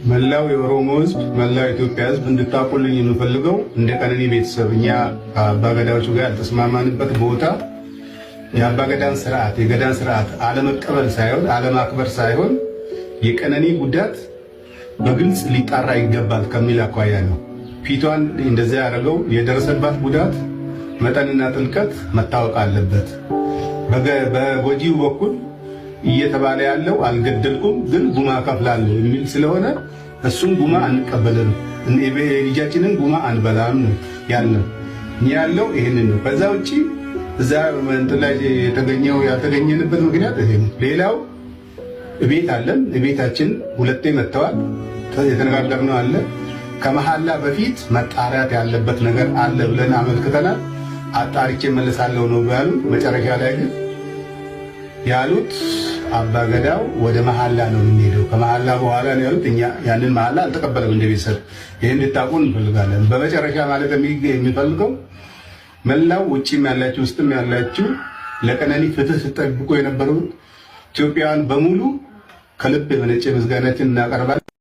መላው የኦሮሞ ህዝብ መላው ኢትዮጵያ ህዝብ እንድታቁልኝ የምፈልገው እንደ ቀነኒ ቤተሰብ እኛ አባገዳዎቹ ጋር ያልተስማማንበት ቦታ የአባገዳን ስርዓት የገዳን ስርዓት አለመቀበል ሳይሆን አለማክበር ሳይሆን የቀነኒ ጉዳት በግልጽ ሊጣራ ይገባል ከሚል አኳያ ነው። ፊቷን እንደዚያ ያደረገው የደረሰባት ጉዳት መጠንና ጥልቀት መታወቅ አለበት። በጎጂው በኩል እየተባለ ያለው አልገደልኩም ግን ጉማ ከፍላለሁ የሚል ስለሆነ እሱን ጉማ አንቀበልም፣ ልጃችንን ጉማ አንበላም ነው ያለው። ያለው ይሄንን ነው። ከዛ ውጪ እዛ እንትን ላይ ያልተገኘንበት ምክንያት ይሄ ነው። ሌላው ቤት አለን። ቤታችን ሁለቴ መጥተዋል። የተነጋገርነው አለ። ከመሐላ በፊት መጣራት ያለበት ነገር አለ ብለን አመልክተናል። አጣርቼ መለሳለሁ ነው ያሉ። መጨረሻ ላይ ግን ያሉት አባገዳው ወደ መሐላ ነው የሚሄደው፣ ከመሐላ በኋላ ነው ያሉት። እኛ ያንን መሐላ አልተቀበለም እንደ ቤተሰብ። ይሄን እንድታቁን እንፈልጋለን። በመጨረሻ ማለት የሚፈልገው መላው ውጪም ያላችሁ ውስጥም ያላችሁ ለቀነኒ ፍትህ ሲጠብቁ የነበሩ ኢትዮጵያውያን በሙሉ ከልብ የመነጨ ምስጋናችን እናቀርባለን።